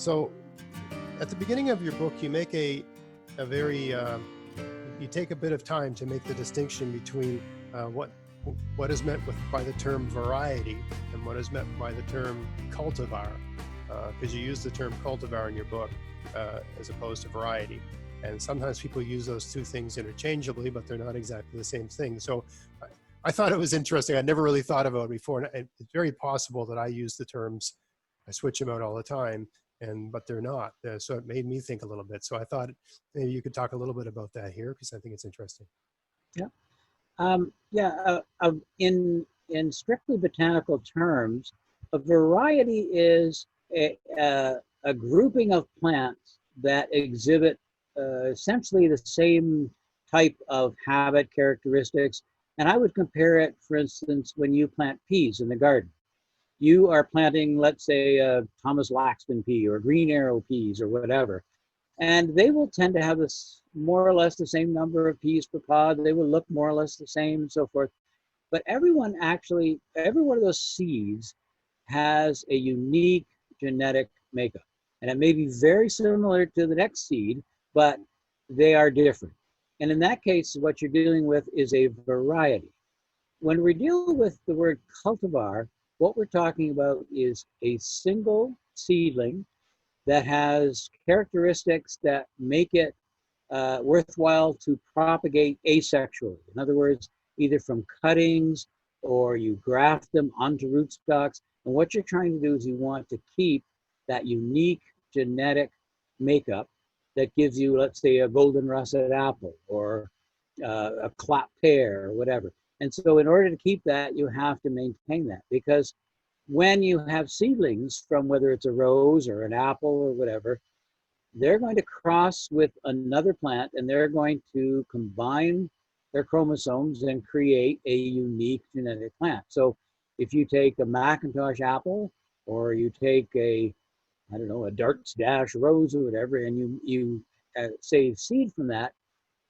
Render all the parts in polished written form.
So at the beginning of your book, you make a very, you take a bit of time to make the distinction between what is meant by the term variety and what is meant by the term cultivar, because you use the term cultivar in your book as opposed to variety. And sometimes people use those two things interchangeably, but they're not exactly the same thing. So I thought it was interesting. I never really thought about it before. And it's very possible that I use the terms, I switch them out all the time, but they're not. So it made me think a little bit. So I thought maybe you could talk a little bit about that here, because I think it's interesting. Yeah. In strictly botanical terms, a variety is a grouping of plants that exhibit essentially the same type of habit characteristics. And I would compare it, for instance, when you plant peas in the garden. You are planting, let's say, Thomas Laxton pea or green arrow peas or whatever. And they will tend to have this more or less the same number of peas per pod. They will look more or less the same and so forth. But every one of those seeds has a unique genetic makeup. And it may be very similar to the next seed, but they are different. And in that case, what you're dealing with is a variety. When we deal with the word cultivar, what we're talking about is a single seedling that has characteristics that make it worthwhile to propagate asexually. In other words, either from cuttings or you graft them onto rootstocks. And what you're trying to do is you want to keep that unique genetic makeup that gives you, let's say, a golden russet apple or a clap pear or whatever. And so in order to keep that, you have to maintain that, because when you have seedlings from whether it's a rose or an apple or whatever, they're going to cross with another plant and they're going to combine their chromosomes and create a unique genetic plant. So if you take a Macintosh apple or you take a Dart's Dash rose or whatever, and you save seed from that,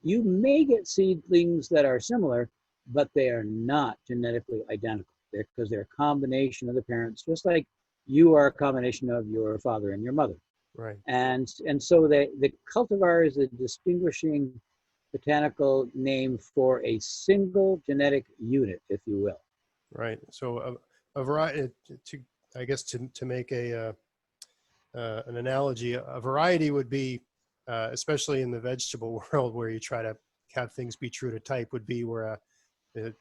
you may get seedlings that are similar, but they are not genetically identical because they're a combination of the parents, just like you are a combination of your father and your mother. Right. And so the cultivar is a distinguishing botanical name for a single genetic unit, if you will. Right. So a variety, to make an analogy, a variety would be, especially in the vegetable world where you try to have things be true to type, would be where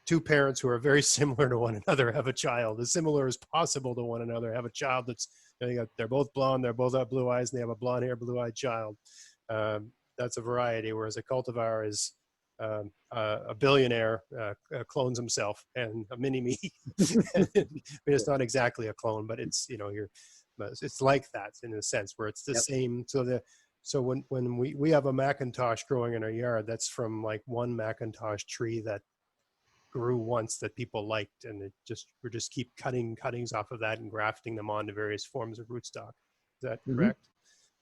two parents who are very similar to one another have a child, as similar as possible to one another, have a child that's, they're both blonde, they're both got blue eyes, and they have a blonde hair, blue-eyed child. That's a variety, whereas a cultivar is a billionaire clones himself and a mini-me. I mean, it's not exactly a clone, but it's, it's like that in a sense where it's the same. So when we have a Macintosh growing in our yard, that's from like one Macintosh tree that grew once that people liked, and we're just keep cutting cuttings off of that and grafting them onto various forms of rootstock. Is that correct?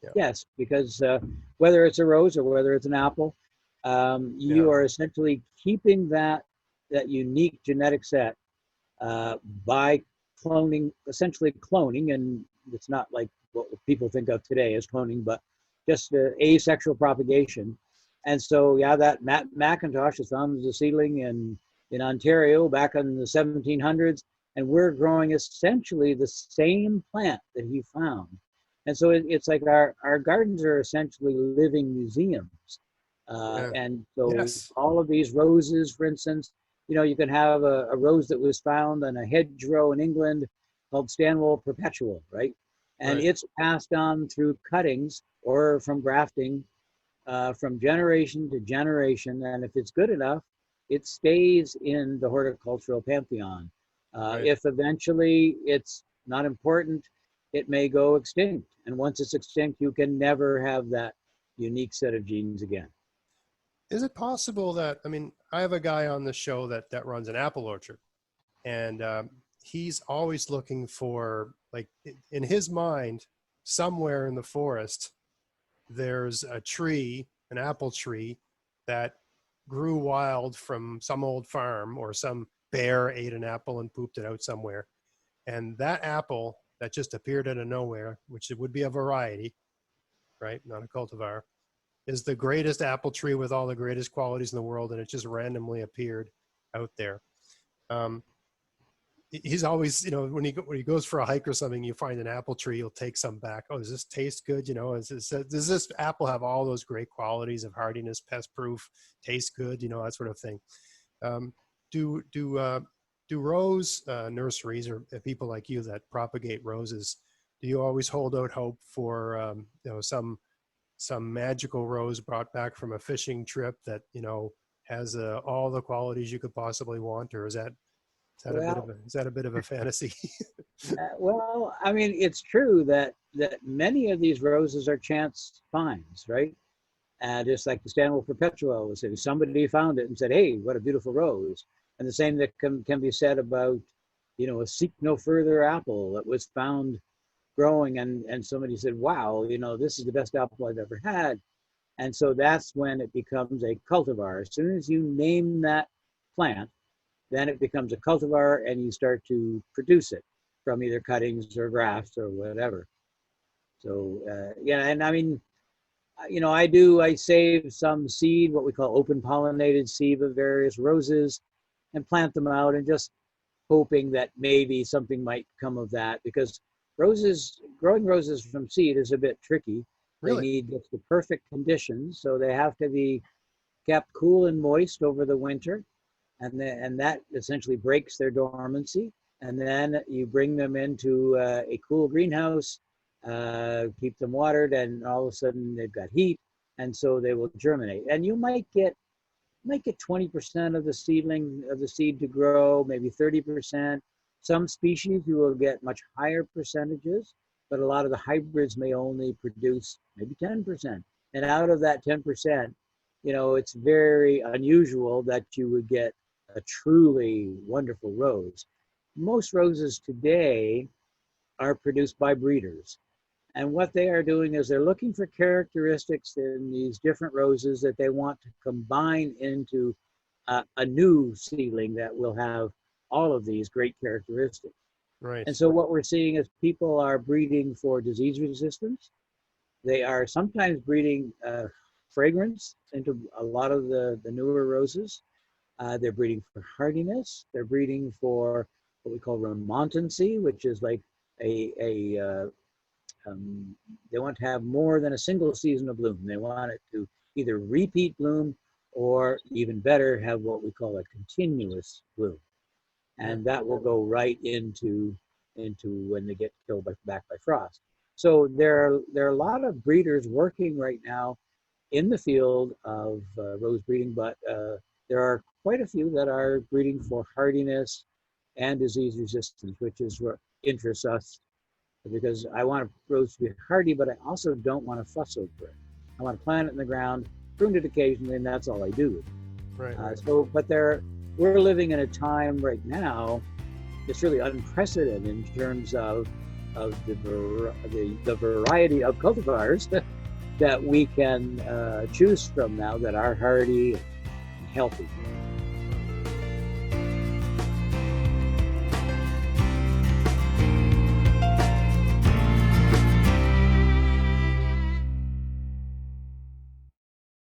Yeah. Yes, because whether it's a rose or whether it's an apple, you are essentially keeping that unique genetic set by essentially cloning, and it's not like what people think of today as cloning, but just asexual propagation. And so, that Macintosh is found as a seedling in Ontario back in the 1700s, and we're growing essentially the same plant that he found. And so it's like our gardens are essentially living museums. And so all of these roses, for instance, you can have a rose that was found on a hedgerow in England called Stanwell Perpetual, right? And it's passed on through cuttings or from grafting from generation to generation. And if it's good enough, it stays in the horticultural pantheon. If eventually it's not important, it may go extinct. And once it's extinct, you can never have that unique set of genes again. Is it possible that, I have a guy on the show that runs an apple orchard, and he's always looking for, like, in his mind, somewhere in the forest, there's a tree, an apple tree, that grew wild from some old farm, or some bear ate an apple and pooped it out somewhere. And that apple that just appeared out of nowhere, which it would be a variety, right? Not a cultivar, is the greatest apple tree with all the greatest qualities in the world, and it just randomly appeared out there. He's always, you know, when he goes for a hike or something, you find an apple tree, he'll take some back. Oh, does this taste good? You know, does this apple have all those great qualities of hardiness, pest proof, taste good? You know, that sort of thing. Do rose nurseries, or people like you that propagate roses, do you always hold out hope for you know, some magical rose brought back from a fishing trip that, you know, has all the qualities you could possibly want, or is that a bit of a fantasy? Well, I mean, it's true that many of these roses are chance finds, right? Just like the Stanwell Perpetual was, somebody found it and said, "Hey, what a beautiful rose." And the same that can be said about, you know, a Seek No Further apple that was found growing, and somebody said, "Wow, you know, this is the best apple I've ever had." And so that's when it becomes a cultivar. As soon as you name that plant, then it becomes a cultivar, and you start to produce it from either cuttings or grafts or whatever. So yeah, and I mean, you know, I save some seed, what we call open pollinated seed of various roses, and plant them out, and just hoping that maybe something might come of that, because growing roses from seed is a bit tricky. They Really? need just the perfect conditions, so they have to be kept cool and moist over the winter, and that essentially breaks their dormancy. And then you bring them into a cool greenhouse, keep them watered, and all of a sudden they've got heat, and so they will germinate. And you might get 20% of the seed to grow, maybe 30%. Some species you will get much higher percentages, but a lot of the hybrids may only produce maybe 10%. And out of that 10%, you know, it's very unusual that you would get a truly wonderful rose. Most roses today are produced by breeders. And what they are doing is they're looking for characteristics in these different roses that they want to combine into a new seedling that will have all of these great characteristics. Right. And so what we're seeing is people are breeding for disease resistance. They are sometimes breeding fragrance into a lot of the newer roses. They're breeding for hardiness. They're breeding for what we call remontancy, which is like they want to have more than a single season of bloom. They want it to either repeat bloom, or even better, have what we call a continuous bloom. And that will go right into when they get killed back by frost. So there are a lot of breeders working right now in the field of rose breeding, but there are quite a few that are breeding for hardiness and disease resistance, which is what interests us, because I want a rose to be hardy, but I also don't want to fuss over it. I want to plant it in the ground, prune it occasionally, and that's all I do. Right. We're living in a time right now that's really unprecedented in terms of the variety of cultivars that we can choose from now that are hardy and healthy.